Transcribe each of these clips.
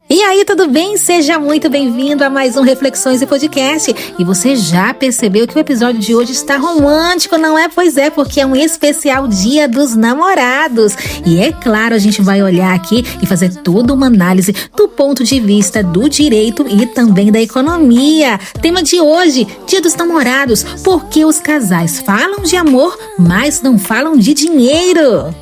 E aí, tudo bem? Seja muito bem-vindo a mais um Reflexões e Podcast. E você já percebeu que o episódio de hoje está romântico, não é? Pois é, porque é um especial Dia dos Namorados. E é claro, a gente vai olhar aqui e fazer toda uma análise do ponto de vista do direito e também da economia. Tema de hoje, Dia dos Namorados. Por que os casais falam de amor, mas não falam de dinheiro?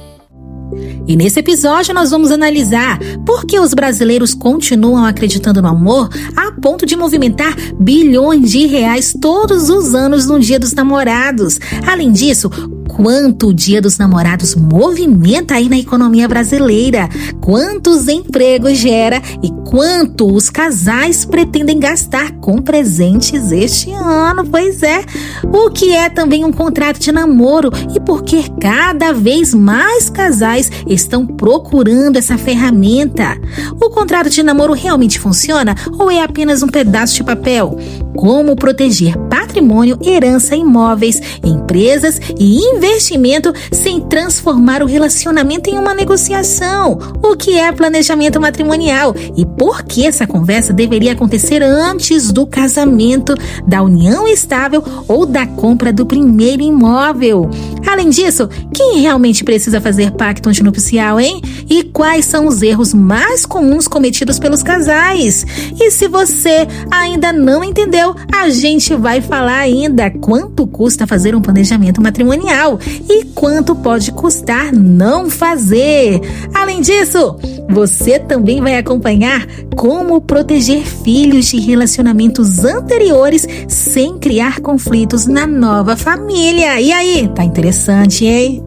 E nesse episódio nós vamos analisar por que os brasileiros continuam acreditando no amor a ponto de movimentar bilhões de reais todos os anos no Dia dos Namorados. Além disso, quanto o Dia dos Namorados movimenta aí na economia brasileira, quantos empregos gera e quanto os casais pretendem gastar com presentes este ano. Pois é, o que é também um contrato de namoro e por que cada vez mais casais estão procurando essa ferramenta. O contrato de namoro realmente funciona ou é apenas um pedaço de papel? Como proteger patrimônio, herança, imóveis, empresas e investimento sem transformar o relacionamento em uma negociação? O que é planejamento matrimonial? E por que essa conversa deveria acontecer antes do casamento, da união estável ou da compra do primeiro imóvel? Além disso, quem realmente precisa fazer pacto antinupcial, hein? E quais são os erros mais comuns cometidos pelos casais? E se você ainda não entendeu, a gente vai falar ainda quanto custa fazer um planejamento matrimonial e quanto pode custar não fazer. Além disso, você também vai acompanhar como proteger filhos de relacionamentos anteriores sem criar conflitos na nova família. E aí, tá interessante, hein?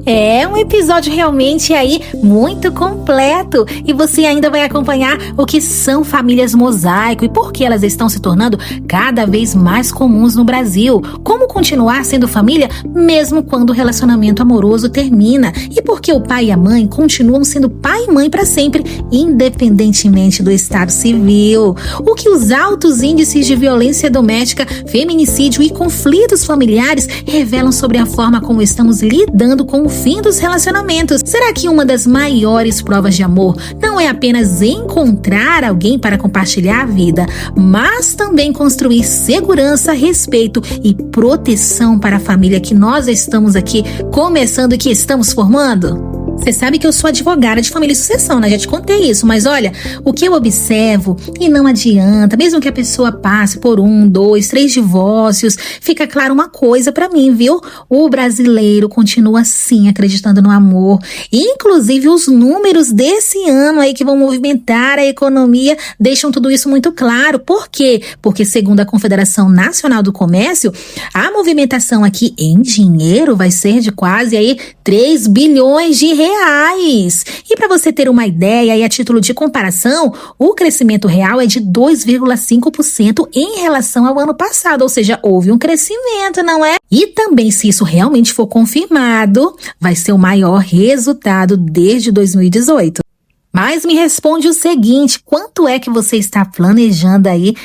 É um episódio realmente aí muito completo e você ainda vai acompanhar o que são famílias mosaico e por que elas estão se tornando cada vez mais comuns no Brasil. Como continuar sendo família mesmo quando o relacionamento amoroso termina e por que o pai e a mãe continuam sendo pai e mãe para sempre, independentemente do estado civil. O que os altos índices de violência doméstica, feminicídio e conflitos familiares revelam sobre a forma como estamos lidando com o fim dos relacionamentos. Será que uma das maiores provas de amor não é apenas encontrar alguém para compartilhar a vida, mas também construir segurança, respeito e proteção para a família que nós estamos aqui começando e que estamos formando? Você sabe que eu sou advogada de família e sucessão, né? Já te contei isso, mas olha, o que eu observo, e não adianta, mesmo que a pessoa passe por 1, 2, 3 divórcios, fica claro uma coisa pra mim, viu? O brasileiro continua sim acreditando no amor. Inclusive os números desse ano aí que vão movimentar a economia deixam tudo isso muito claro. Por quê? Porque segundo a Confederação Nacional do Comércio, a movimentação aqui em dinheiro vai ser de quase aí 3 bilhões de reais. E para você ter uma ideia e a título de comparação, o crescimento real é de 2,5% em relação ao ano passado, ou seja, houve um crescimento, não é? E também, se isso realmente for confirmado, vai ser o maior resultado desde 2018. Mas me responde o seguinte, quanto é que você está planejando aí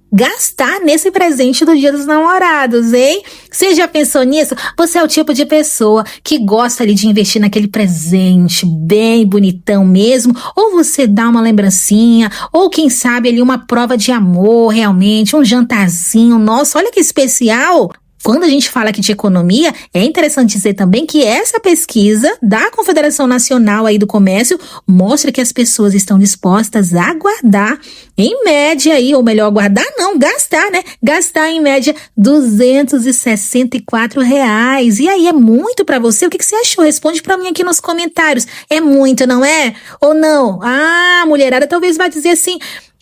gastar nesse presente do Dia dos Namorados, hein? Você já pensou nisso? Você é o tipo de pessoa que gosta ali de investir naquele presente bem bonitão mesmo? Ou você dá uma lembrancinha? Ou quem sabe ali uma prova de amor realmente, um jantarzinho? Nossa, olha que especial! Quando a gente fala aqui de economia, é interessante dizer também que essa pesquisa da Confederação Nacional aí do Comércio mostra que as pessoas estão dispostas a guardar, em média aí, ou melhor, guardar não, gastar, né? Gastar em média R$264. E aí, é muito pra você? O que você achou? Responde pra mim aqui nos comentários. É muito, não é? Ou não? Ah, a mulherada talvez vai dizer assim...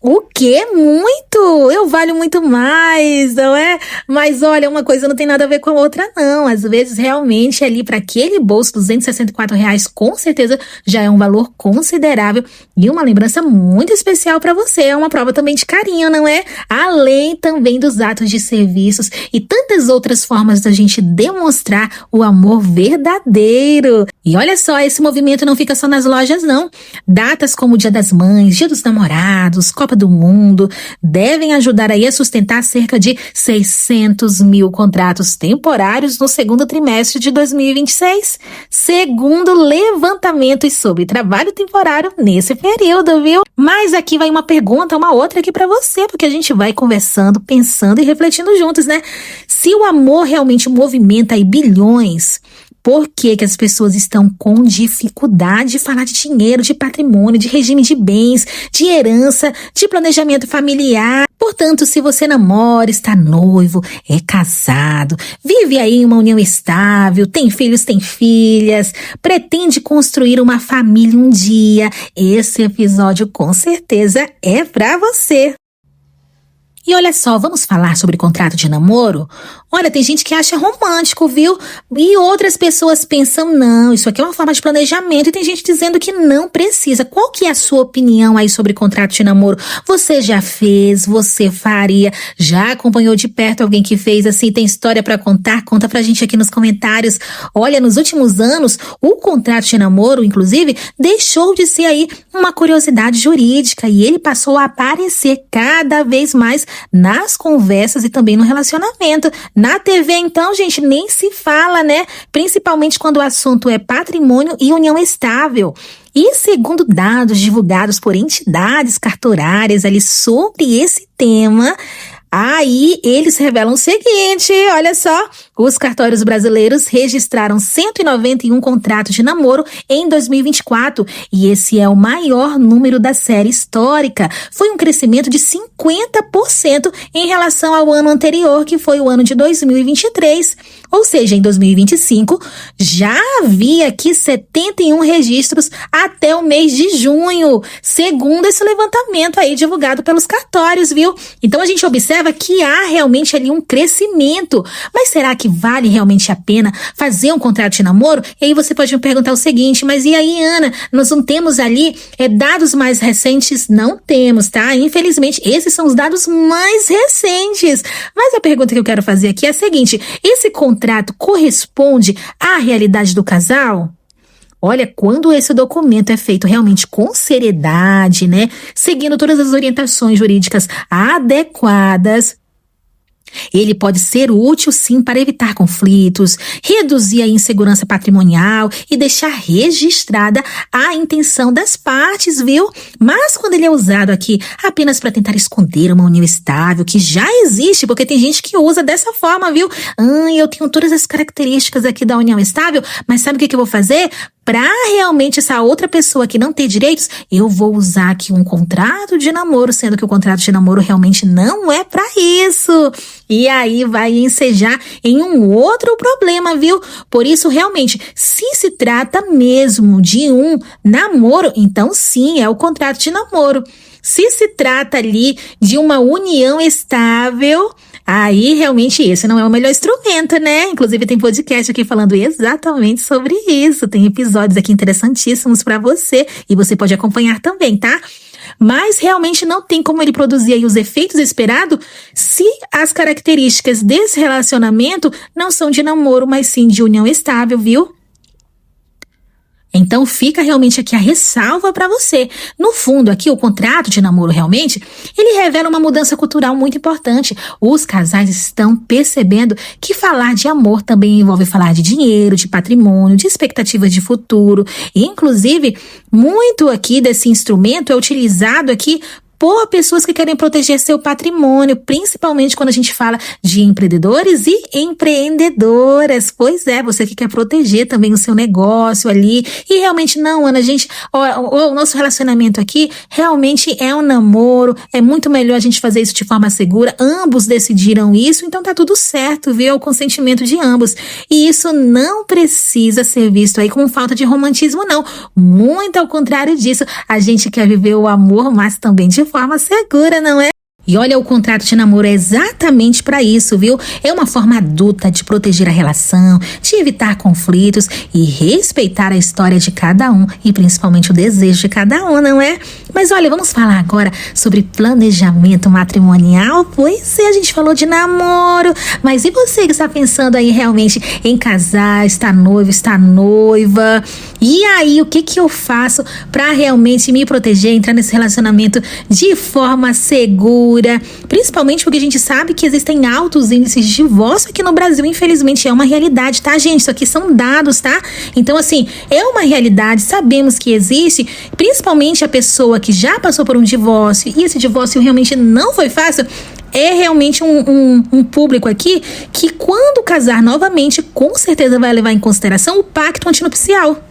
O quê? Muito? Eu valho muito mais, não é? Mas olha, uma coisa não tem nada a ver com a outra, não. Às vezes, realmente, ali para aquele bolso, R$264, com certeza, já é um valor considerável e uma lembrança muito especial para você. É uma prova também de carinho, não é? Além também dos atos de serviços e tantas outras formas da gente demonstrar o amor verdadeiro. E olha só, esse movimento não fica só nas lojas, não. Datas como o Dia das Mães, Dia dos Namorados, Copa Copa do Mundo devem ajudar aí a sustentar cerca de 600 mil contratos temporários no segundo trimestre de 2026, segundo levantamentos sobre trabalho temporário nesse período, viu? Mas aqui vai uma pergunta, uma outra aqui pra você, porque a gente vai conversando, pensando e refletindo juntos, né? Se o amor realmente movimenta aí bilhões, por que as pessoas estão com dificuldade de falar de dinheiro, de patrimônio, de regime de bens, de herança, de planejamento familiar? Portanto, se você namora, está noivo, é casado, vive aí em uma união estável, tem filhos, tem filhas, pretende construir uma família um dia, esse episódio com certeza é pra você. E olha só, vamos falar sobre contrato de namoro? Olha, tem gente que acha romântico, viu? E outras pessoas pensam, não, isso aqui é uma forma de planejamento. E tem gente dizendo que não precisa. Qual que é a sua opinião aí sobre contrato de namoro? Você já fez? Você faria? Já acompanhou de perto alguém que fez assim? Tem história pra contar? Conta pra gente aqui nos comentários. Olha, nos últimos anos, o contrato de namoro, inclusive, deixou de ser aí uma curiosidade jurídica. E ele passou a aparecer cada vez mais nas conversas e também no relacionamento. Na TV, então, gente, nem se fala, né? Principalmente quando o assunto é patrimônio e união estável. E segundo dados divulgados por entidades cartorárias ali sobre esse tema, aí eles revelam o seguinte, olha só, os cartórios brasileiros registraram 191 contratos de namoro em 2024 e esse é o maior número da série histórica. Foi um crescimento de 50% em relação ao ano anterior, que foi o ano de 2023. Ou seja, em 2025 já havia aqui 71 registros até o mês de junho, segundo esse levantamento aí divulgado pelos cartórios, viu? Então a gente observa que há realmente ali um crescimento. Mas será que vale realmente a pena fazer um contrato de namoro? E aí você pode me perguntar o seguinte, mas e aí, Ana, nós não temos ali dados mais recentes? Não temos, tá? Infelizmente, esses são os dados mais recentes. Mas a pergunta que eu quero fazer aqui é a seguinte, esse contrato corresponde à realidade do casal? Olha, quando esse documento é feito realmente com seriedade, né, seguindo todas as orientações jurídicas adequadas, ele pode ser útil, sim, para evitar conflitos, reduzir a insegurança patrimonial e deixar registrada a intenção das partes, viu? Mas quando ele é usado aqui apenas para tentar esconder uma união estável, que já existe, porque tem gente que usa dessa forma, viu? Eu tenho todas as características aqui da união estável, mas sabe o que eu vou fazer? Para realmente essa outra pessoa que não tem direitos, eu vou usar aqui um contrato de namoro, sendo que o contrato de namoro realmente não é para isso. E aí vai ensejar em um outro problema, viu? Por isso, realmente, se trata mesmo de um namoro, então sim, é o contrato de namoro. Se trata ali de uma união estável, aí realmente esse não é o melhor instrumento, né? Inclusive tem podcast aqui falando exatamente sobre isso. Tem episódios aqui interessantíssimos pra você e você pode acompanhar também, tá? Mas realmente não tem como ele produzir aí os efeitos esperados se as características desse relacionamento não são de namoro, mas sim de união estável, viu? Então fica realmente aqui a ressalva para você. No fundo, aqui o contrato de namoro realmente, ele revela uma mudança cultural muito importante. Os casais estão percebendo que falar de amor também envolve falar de dinheiro, de patrimônio, de expectativas de futuro. E, inclusive, muito aqui desse instrumento é utilizado aqui por pessoas que querem proteger seu patrimônio, principalmente quando a gente fala de empreendedores e empreendedoras. Pois é, você que quer proteger também o seu negócio ali. E realmente não, Ana, o nosso relacionamento aqui realmente é um namoro, é muito melhor a gente fazer isso de forma segura. Ambos decidiram isso, então tá tudo certo, viu? É o consentimento de ambos. E isso não precisa ser visto aí como falta de romantismo, não. Muito ao contrário disso, a gente quer viver o amor, mas também de forma segura, não é? E olha, o contrato de namoro é exatamente para isso, viu? É uma forma adulta de proteger a relação, de evitar conflitos e respeitar a história de cada um e principalmente o desejo de cada um, não é? Mas olha, vamos falar agora sobre planejamento matrimonial? Pois é, a gente falou de namoro, mas e você que está pensando aí realmente em casar, está noivo, está noiva? E aí, o que eu faço para realmente me proteger, entrar nesse relacionamento de forma segura? Principalmente porque a gente sabe que existem altos índices de divórcio aqui no Brasil, infelizmente é uma realidade, tá, gente? Isso aqui são dados, tá? Então, assim, é uma realidade, sabemos que existe, principalmente a pessoa que já passou por um divórcio e esse divórcio realmente não foi fácil. É realmente um público aqui que, quando casar novamente, com certeza vai levar em consideração o pacto antinupcial.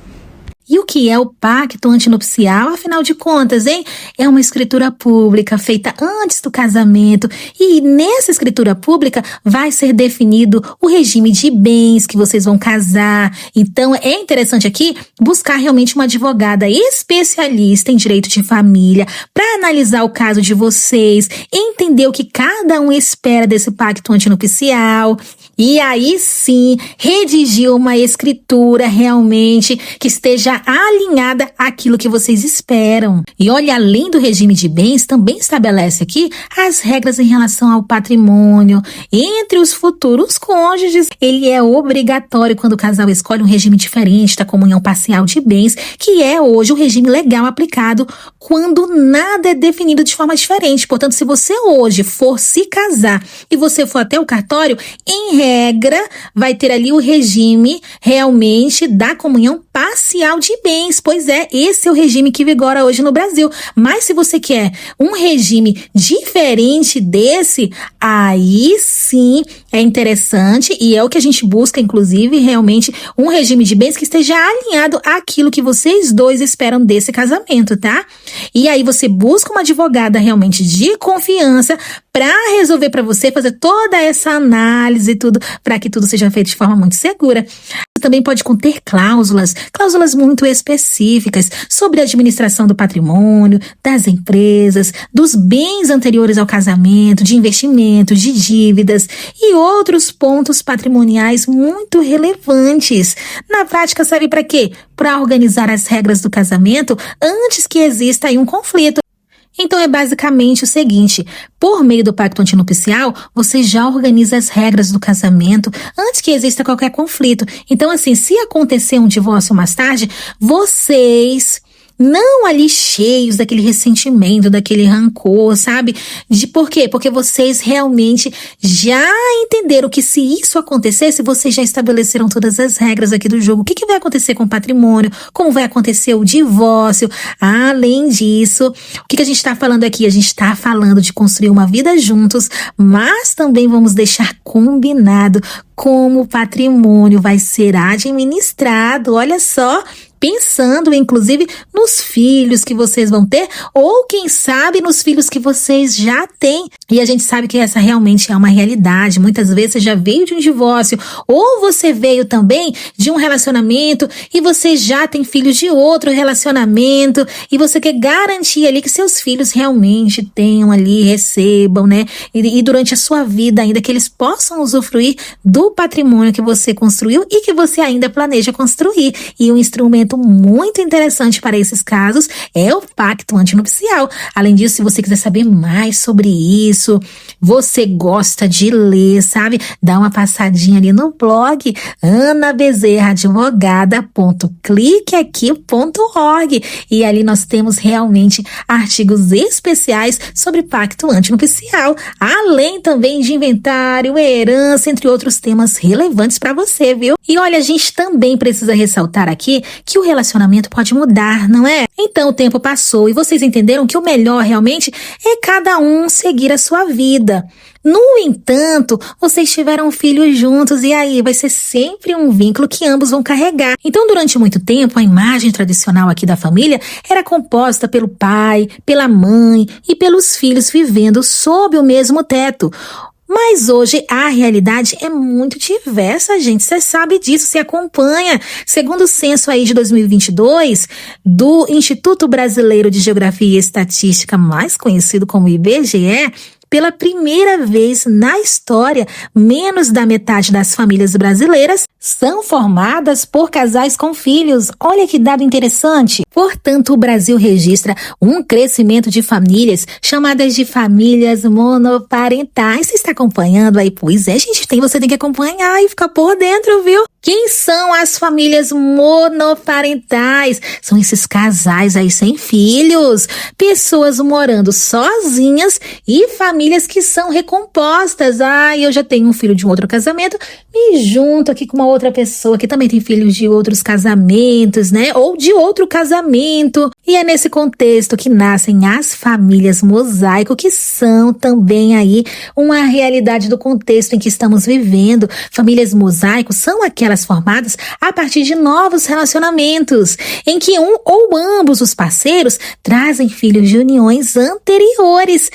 E o que é o pacto antinupcial, afinal de contas, hein? É uma escritura pública feita antes do casamento e nessa escritura pública vai ser definido o regime de bens que vocês vão casar. Então é interessante aqui buscar realmente uma advogada especialista em direito de família para analisar o caso de vocês, entender o que cada um espera desse pacto antinupcial e aí sim redigir uma escritura realmente que esteja alinhada àquilo que vocês esperam. E olha, além do regime de bens, também estabelece aqui as regras em relação ao patrimônio. Entre os futuros cônjuges, ele é obrigatório quando o casal escolhe um regime diferente da comunhão parcial de bens, que é hoje o regime legal aplicado quando nada é definido de forma diferente. Portanto, se você hoje for se casar e você for até o cartório, em regra, vai ter ali o regime realmente da comunhão parcial de bens. Pois é, esse é o regime que vigora hoje no Brasil. Mas se você quer um regime diferente desse, aí sim é interessante e é o que a gente busca, inclusive, realmente um regime de bens que esteja alinhado àquilo que vocês dois esperam desse casamento, tá? E aí você busca uma advogada realmente de confiança para resolver para você, fazer toda essa análise e tudo, para que tudo seja feito de forma muito segura. Também pode conter cláusulas muito específicas sobre a administração do patrimônio, das empresas, dos bens anteriores ao casamento, de investimentos, de dívidas e outros pontos patrimoniais muito relevantes. Na prática, serve para quê? Para organizar as regras do casamento antes que exista aí um conflito. Então é basicamente o seguinte, por meio do pacto antinupcial, você já organiza as regras do casamento antes que exista qualquer conflito. Então assim, se acontecer um divórcio mais tarde, vocês não ali cheios daquele ressentimento, daquele rancor, sabe? Por quê? Porque vocês realmente já entenderam que se isso acontecesse, vocês já estabeleceram todas as regras aqui do jogo. O que vai acontecer com o patrimônio? Como vai acontecer o divórcio? Além disso, o que a gente está falando aqui? A gente está falando de construir uma vida juntos, mas também vamos deixar combinado como o patrimônio vai ser administrado. Olha só, pensando inclusive nos filhos que vocês vão ter ou quem sabe nos filhos que vocês já têm. E a gente sabe que essa realmente é uma realidade. Muitas vezes você já veio de um divórcio ou você veio também de um relacionamento e você já tem filhos de outro relacionamento e você quer garantir ali que seus filhos realmente tenham ali, recebam, né? E durante a sua vida ainda que eles possam usufruir do patrimônio que você construiu e que você ainda planeja construir. E um instrumento muito interessante para esses casos é o pacto antinupcial. Além disso, se você quiser saber mais sobre isso, você gosta de ler, sabe? Dá uma passadinha ali no blog anabezerraadvogada.cliqueaqui.org e ali nós temos realmente artigos especiais sobre pacto antinupcial, além também de inventário, herança, entre outros temas relevantes para você, viu? E olha, a gente também precisa ressaltar aqui que o relacionamento pode mudar, não é? Então o tempo passou e vocês entenderam que o melhor realmente é cada um seguir a sua vida. No entanto, vocês tiveram filhos juntos e aí vai ser sempre um vínculo que ambos vão carregar. Então, durante muito tempo, a imagem tradicional aqui da família era composta pelo pai, pela mãe e pelos filhos vivendo sob o mesmo teto. Mas hoje a realidade é muito diversa, gente. Você sabe disso, se acompanha. Segundo o censo aí de 2022 do Instituto Brasileiro de Geografia e Estatística, mais conhecido como IBGE, pela primeira vez na história, menos da metade das famílias brasileiras são formadas por casais com filhos. Olha que dado interessante. Portanto, o Brasil registra um crescimento de famílias chamadas de famílias monoparentais. Você está acompanhando aí? Pois é, gente, você tem que acompanhar e ficar por dentro, viu? Quem são as famílias monoparentais? São esses casais aí sem filhos, pessoas morando sozinhas e famílias que são recompostas. Eu já tenho um filho de um outro casamento, me junto aqui com uma outra pessoa que também tem filhos de outros casamentos, né? Ou de outro casamento. E é nesse contexto que nascem as famílias mosaico, que são também aí uma realidade do contexto em que estamos vivendo. Famílias mosaico são aquelas formadas a partir de novos relacionamentos, em que um ou ambos os parceiros trazem filhos de uniões anteriores.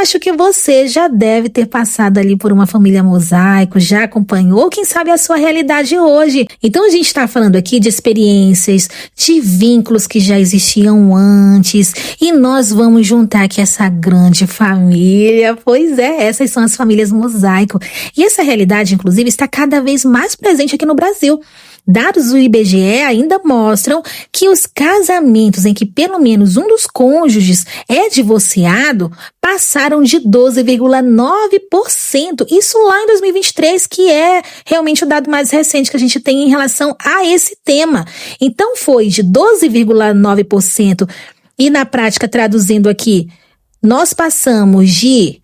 Acho que você já deve ter passado ali por uma família mosaico, já acompanhou, quem sabe a sua realidade hoje. Então a gente está falando aqui de experiências, de vínculos que já existiam antes, e nós vamos juntar aqui essa grande família. Pois é, essas são as famílias mosaico. E essa realidade, inclusive, está cada vez mais presente aqui no Brasil. Dados do IBGE ainda mostram que os casamentos em que pelo menos um dos cônjuges é divorciado passaram de 12,9%. Isso lá em 2023, que é realmente o dado mais recente que a gente tem em relação a esse tema. Então foi de 12,9% e na prática, traduzindo aqui, nós passamos de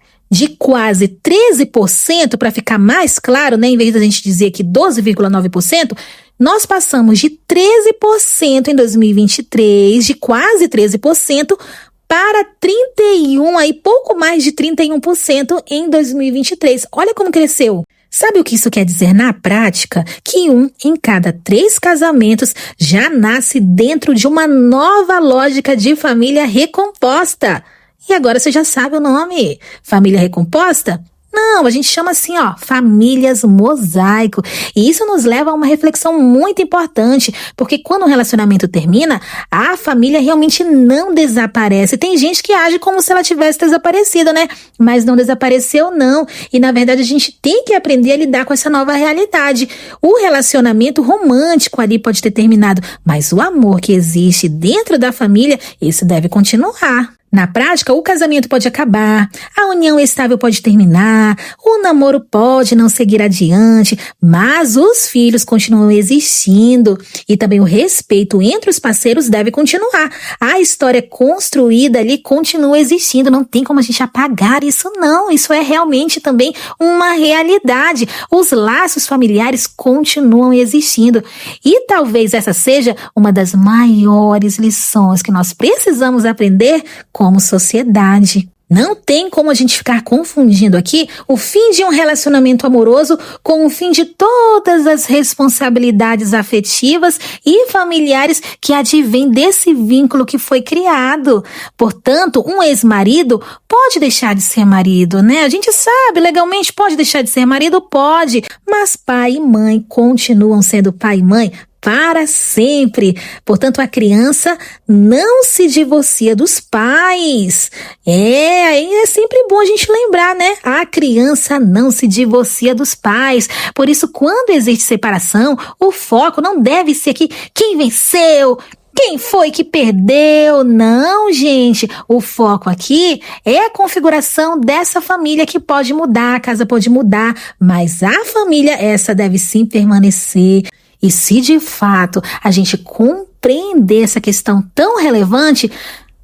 quase 13%, para ficar mais claro, né? Em vez da gente dizer que 12,9%, nós passamos de 13% em 2023, de quase 13%, para 31%, aí pouco mais de 31% em 2023. Olha como cresceu. Sabe o que isso quer dizer na prática? Que 1 em cada 3 casamentos já nasce dentro de uma nova lógica de família recomposta. E agora você já sabe o nome. Família recomposta? Não, a gente chama assim, famílias mosaico. E isso nos leva a uma reflexão muito importante, porque quando um relacionamento termina, a família realmente não desaparece. Tem gente que age como se ela tivesse desaparecido, né? Mas não desapareceu, não. E na verdade a gente tem que aprender a lidar com essa nova realidade. O relacionamento romântico ali pode ter terminado, mas o amor que existe dentro da família, esse deve continuar. Na prática, o casamento pode acabar, a união estável pode terminar, o namoro pode não seguir adiante, mas os filhos continuam existindo e também o respeito entre os parceiros deve continuar. A história construída ali continua existindo, não tem como a gente apagar isso não, isso é realmente também uma realidade. Os laços familiares continuam existindo e talvez essa seja uma das maiores lições que nós precisamos aprender como sociedade. Não tem como a gente ficar confundindo aqui o fim de um relacionamento amoroso com o fim de todas as responsabilidades afetivas e familiares que advêm desse vínculo que foi criado. Portanto, um ex-marido pode deixar de ser marido, né? A gente sabe, legalmente pode deixar de ser marido, pode, mas pai e mãe continuam sendo pai e mãe para sempre. Portanto, a criança não se divorcia dos pais. É sempre bom a gente lembrar, né? A criança não se divorcia dos pais. Por isso, quando existe separação, o foco não deve ser aqui quem venceu, quem foi que perdeu? Não, gente. O foco aqui é a configuração dessa família que pode mudar, a casa pode mudar, mas a família, essa deve sim permanecer. E se de fato a gente compreender essa questão tão relevante,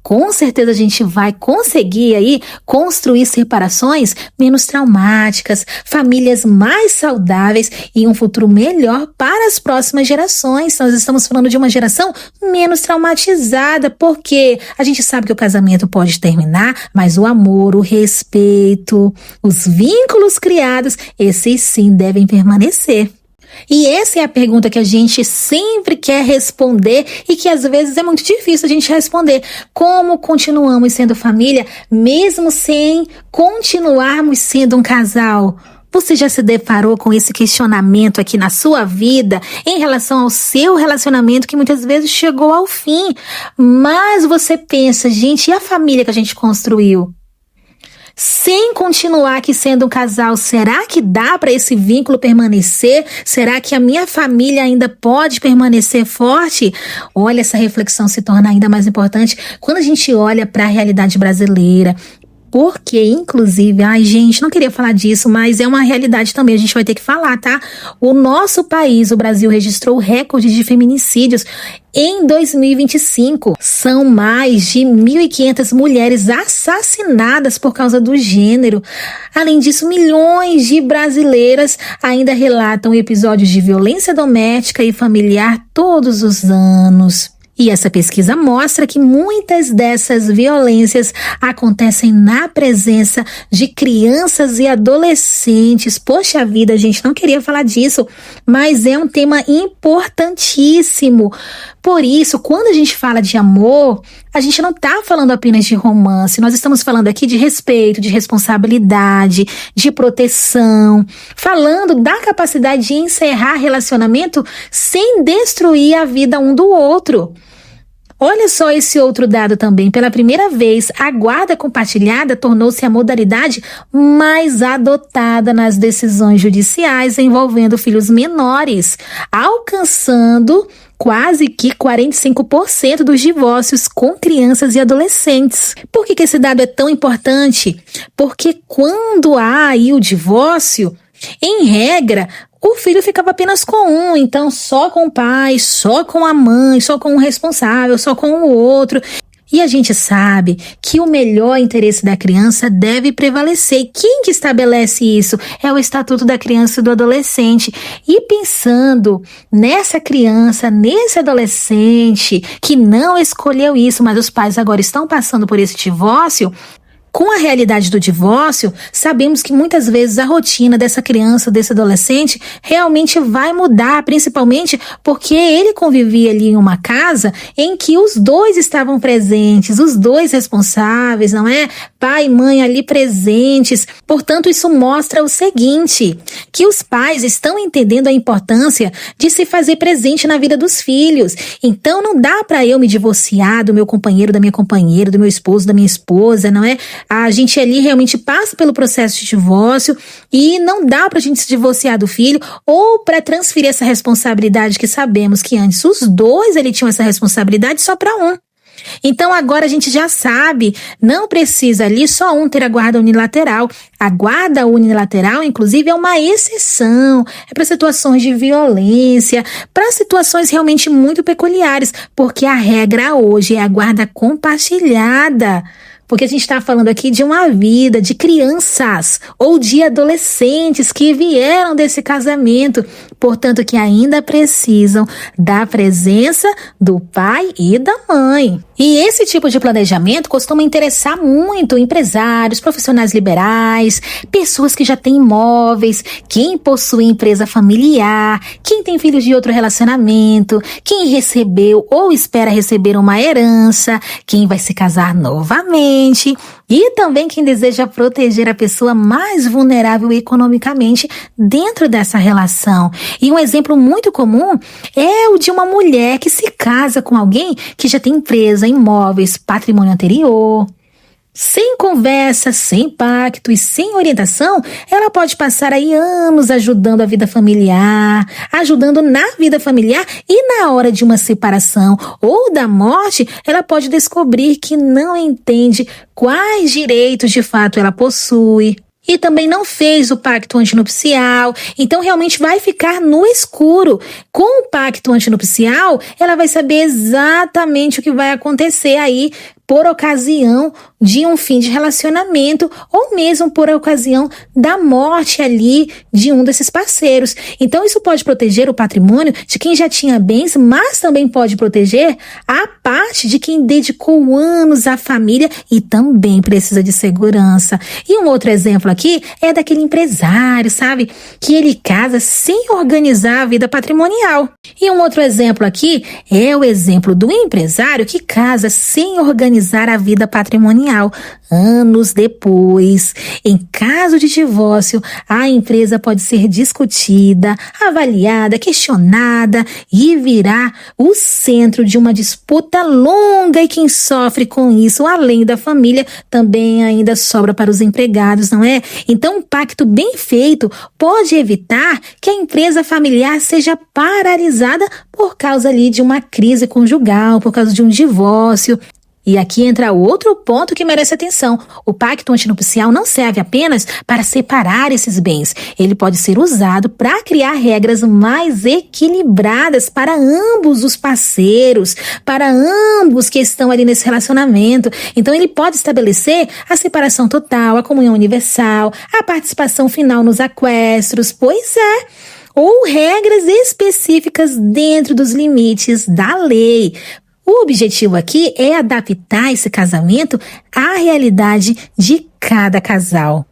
com certeza a gente vai conseguir aí construir separações menos traumáticas, famílias mais saudáveis e um futuro melhor para as próximas gerações. Nós estamos falando de uma geração menos traumatizada, porque a gente sabe que o casamento pode terminar, mas o amor, o respeito, os vínculos criados, esses sim devem permanecer. E essa é a pergunta que a gente sempre quer responder e que às vezes é muito difícil a gente responder. Como continuamos sendo família, mesmo sem continuarmos sendo um casal? Você já se deparou com esse questionamento aqui na sua vida em relação ao seu relacionamento que muitas vezes chegou ao fim? Mas você pensa, gente, e a família que a gente construiu? sem continuar aqui sendo um casal, será que dá para esse vínculo permanecer? Será que a minha família ainda pode permanecer forte? Olha, essa reflexão se torna ainda mais importante quando a gente olha para a realidade brasileira. Porque, inclusive, gente, não queria falar disso, mas é uma realidade também, a gente vai ter que falar, tá? O nosso país, o Brasil, registrou recorde de feminicídios em 2025. São mais de 1.500 mulheres assassinadas por causa do gênero. Além disso, milhões de brasileiras ainda relatam episódios de violência doméstica e familiar todos os anos. E essa pesquisa mostra que muitas dessas violências acontecem na presença de crianças e adolescentes. Poxa vida, a gente não queria falar disso, mas é um tema importantíssimo. Por isso, quando a gente fala de amor, a gente não está falando apenas de romance, nós estamos falando aqui de respeito, de responsabilidade, de proteção, falando da capacidade de encerrar relacionamento sem destruir a vida um do outro. Olha só esse outro dado também. Pela primeira vez, a guarda compartilhada tornou-se a modalidade mais adotada nas decisões judiciais envolvendo filhos menores, alcançando quase que 45% dos divórcios com crianças e adolescentes. Por que esse dado é tão importante? Porque quando há aí o divórcio, em regra, o filho ficava apenas com um, então só com o pai, só com a mãe, só com o responsável, só com o outro. E a gente sabe que o melhor interesse da criança deve prevalecer. E quem que estabelece isso? É o Estatuto da Criança e do Adolescente. E pensando nessa criança, nesse adolescente que não escolheu isso, mas os pais agora estão passando por esse divórcio, com a realidade do divórcio, sabemos que muitas vezes a rotina dessa criança, desse adolescente, realmente vai mudar, principalmente porque ele convivia ali em uma casa em que os dois estavam presentes, os dois responsáveis, não é? Pai e mãe ali presentes. Portanto, isso mostra o seguinte, que os pais estão entendendo a importância de se fazer presente na vida dos filhos. Então, não dá para eu me divorciar do meu companheiro, da minha companheira, do meu esposo, da minha esposa, não é? A gente ali realmente passa pelo processo de divórcio e não dá pra gente se divorciar do filho ou para transferir essa responsabilidade que sabemos que antes os dois tinham essa responsabilidade só para um. Então agora a gente já sabe, não precisa ali só um ter a guarda unilateral. A guarda unilateral, inclusive, é uma exceção, é para situações de violência, para situações realmente muito peculiares, porque a regra hoje é a guarda compartilhada. Porque a gente está falando aqui de uma vida de crianças ou de adolescentes que vieram desse casamento, portanto que ainda precisam da presença do pai e da mãe. E esse tipo de planejamento costuma interessar muito empresários, profissionais liberais, pessoas que já têm imóveis, quem possui empresa familiar, quem tem filhos de outro relacionamento, quem recebeu ou espera receber uma herança, quem vai se casar novamente e também quem deseja proteger a pessoa mais vulnerável economicamente dentro dessa relação. E um exemplo muito comum é o de uma mulher que se casa com alguém que já tem empresa, imóveis, patrimônio anterior. Sem conversa, sem pacto e sem orientação, ela pode passar aí anos ajudando a vida familiar, ajudando na vida familiar e na hora de uma separação ou da morte, ela pode descobrir que não entende quais direitos de fato ela possui. E também não fez o pacto antinupcial, então realmente vai ficar no escuro. Com o pacto antinupcial, ela vai saber exatamente o que vai acontecer aí por ocasião de um fim de relacionamento ou mesmo por ocasião da morte ali de um desses parceiros. Então isso pode proteger o patrimônio de quem já tinha bens, mas também pode proteger a parte de quem dedicou anos à família e também precisa de segurança. E um outro exemplo aqui é daquele empresário, sabe? Que ele casa sem organizar a vida patrimonial. E um outro exemplo aqui é o exemplo do empresário que casa sem organizar organizar a vida patrimonial. Anos depois, em caso de divórcio, a empresa pode ser discutida, avaliada, questionada e virar o centro de uma disputa longa, e quem sofre com isso, além da família, também ainda sobra para os empregados, não é? Então, um pacto bem feito pode evitar que a empresa familiar seja paralisada por causa ali de uma crise conjugal, por causa de um divórcio. E aqui entra outro ponto que merece atenção. O pacto antinupcial não serve apenas para separar esses bens. Ele pode ser usado para criar regras mais equilibradas para ambos os parceiros, para ambos que estão ali nesse relacionamento. Então ele pode estabelecer a separação total, a comunhão universal, a participação final nos aquestros, pois é, ou regras específicas dentro dos limites da lei. O objetivo aqui é adaptar esse casamento à realidade de cada casal.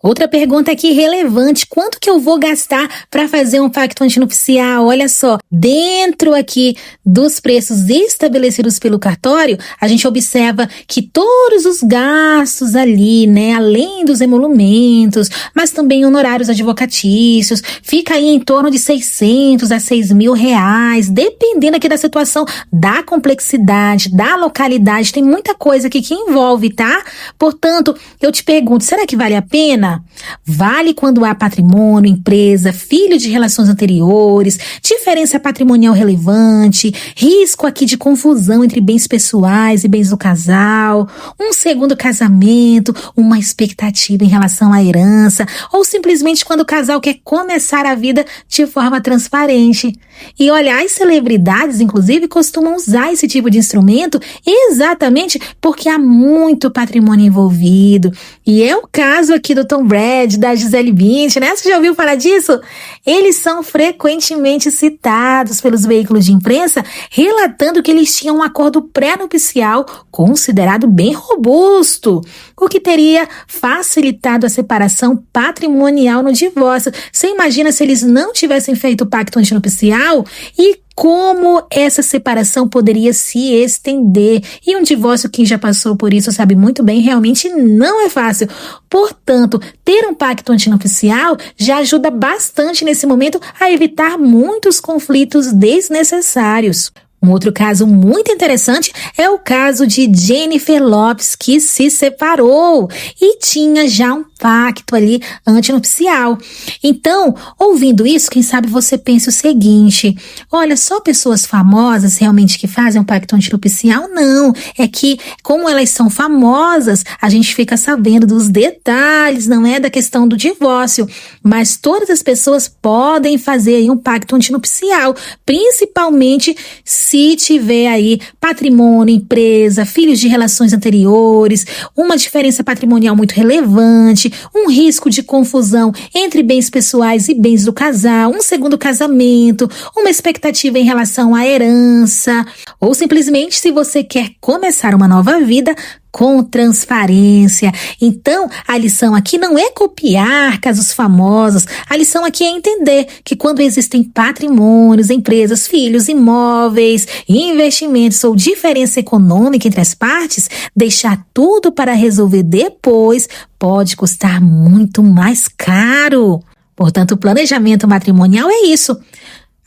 Outra pergunta aqui relevante: quanto que eu vou gastar para fazer um pacto antinupcial? Olha só, dentro aqui dos preços estabelecidos pelo cartório, a gente observa que todos os gastos ali, né, além dos emolumentos, mas também honorários advocatícios, fica aí em torno de 600 a 6 mil reais, dependendo aqui da situação, da complexidade, da localidade, tem muita coisa aqui que envolve, tá? Portanto, eu te pergunto, será que vale a pena? Vale quando há patrimônio, empresa, filho de relações anteriores, diferença patrimonial relevante, risco aqui de confusão entre bens pessoais e bens do casal, um segundo casamento, uma expectativa em relação à herança, ou simplesmente quando o casal quer começar a vida de forma transparente. E olha, as celebridades, inclusive, costumam usar esse tipo de instrumento exatamente porque há muito patrimônio envolvido. E é o caso aqui do Tom Brady, da Gisele Bündchen, né? Você já ouviu falar disso? Eles são frequentemente citados pelos veículos de imprensa, relatando que eles tinham um acordo pré-nupcial considerado bem robusto, o que teria facilitado a separação patrimonial no divórcio. Você imagina se eles não tivessem feito o pacto antinupcial e como essa separação poderia se estender. E um divórcio, quem já passou por isso sabe muito bem, realmente não é fácil. Portanto, ter um pacto antinupcial já ajuda bastante nesse momento a evitar muitos conflitos desnecessários. Um outro caso muito interessante é o caso de Jennifer Lopez, que se separou e tinha já um pacto ali antinupcial. Então, ouvindo isso, quem sabe você pense o seguinte: olha, só pessoas famosas realmente que fazem um pacto antinupcial? Não, é que como elas são famosas, a gente fica sabendo dos detalhes, não é da questão do divórcio, mas todas as pessoas podem fazer aí um pacto antinupcial, principalmente se tiver aí patrimônio, empresa, filhos de relações anteriores, uma diferença patrimonial muito relevante, um risco de confusão entre bens pessoais e bens do casal, um segundo casamento, uma expectativa em relação à herança, ou simplesmente se você quer começar uma nova vida com transparência. Então, a lição aqui não é copiar casos famosos, a lição aqui é entender que quando existem patrimônios, empresas, filhos, imóveis, investimentos ou diferença econômica entre as partes, deixar tudo para resolver depois pode custar muito mais caro. Portanto, o planejamento matrimonial é isso.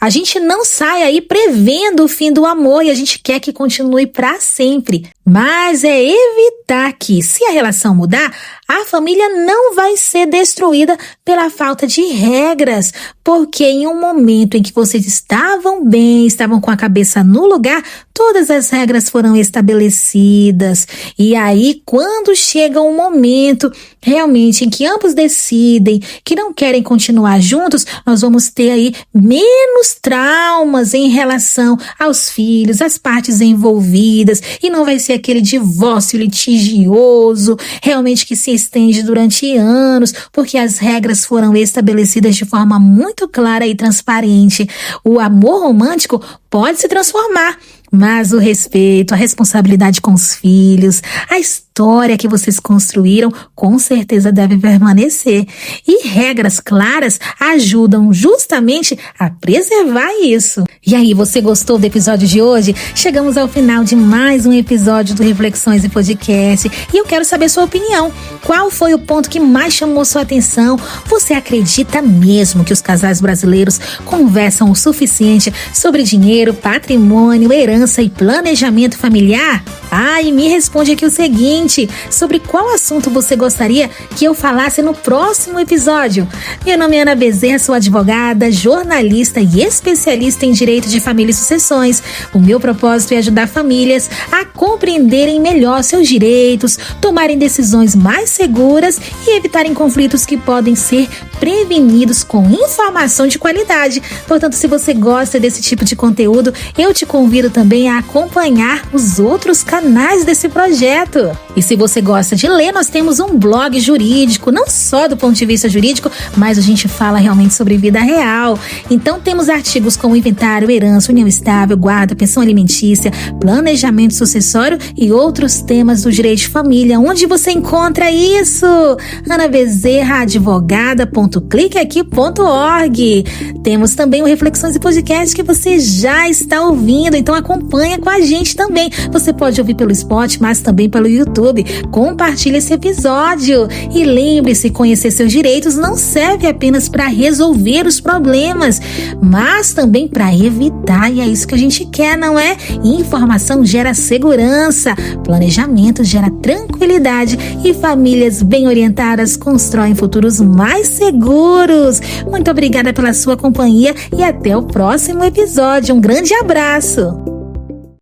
A gente não sai aí prevendo o fim do amor e a gente quer que continue para sempre. Mas é evitar que, se a relação mudar, a família não vai ser destruída pela falta de regras. Porque em um momento em que vocês estavam bem, estavam com a cabeça no lugar, todas as regras foram estabelecidas. E aí, quando chega um momento realmente em que ambos decidem que não querem continuar juntos, nós vamos ter aí menos traumas em relação aos filhos, às partes envolvidas, e não vai ser aquele divórcio litigioso, realmente que se estende durante anos, porque as regras foram estabelecidas de forma muito clara e transparente. O amor romântico pode se transformar, mas o respeito, a responsabilidade com os filhos, a história que vocês construíram, com certeza deve permanecer. E regras claras ajudam justamente a preservar isso. E aí, você gostou do episódio de hoje? Chegamos ao final de mais um episódio do Reflexões e Podcast e eu quero saber sua opinião. Qual foi o ponto que mais chamou sua atenção? Você acredita mesmo que os casais brasileiros conversam o suficiente sobre dinheiro, patrimônio, herança e planejamento familiar? E me responde aqui o seguinte, sobre qual assunto você gostaria que eu falasse no próximo episódio? Meu nome é Ana Bezerra, sou advogada, jornalista e especialista em direito de família e sucessões. O meu propósito é ajudar famílias a compreenderem melhor seus direitos, tomarem decisões mais seguras e evitarem conflitos que podem ser prevenidos com informação de qualidade. Portanto, se você gosta desse tipo de conteúdo, eu te convido também a acompanhar os outros canais desse projeto. E se você gosta de ler, nós temos um blog jurídico, não só do ponto de vista jurídico, mas a gente fala realmente sobre vida real. Então temos artigos como inventário, herança, união estável, guarda, pensão alimentícia, planejamento sucessório e outros temas do direito de família. Onde você encontra isso? Ana Bezerra, advogada.cliqueaqui.org. Temos também o Reflexões e Podcast que você já está ouvindo, então acompanha com a gente também. Você pode ouvir pelo Spotify, mas também pelo YouTube. Compartilhe esse episódio e lembre-se, conhecer seus direitos não serve apenas para resolver os problemas, mas também para evitar, e é isso que a gente quer, não é? Informação gera segurança, planejamento gera tranquilidade e famílias bem orientadas constroem futuros mais seguros. Muito obrigada pela sua companhia e até o próximo episódio. Um grande abraço!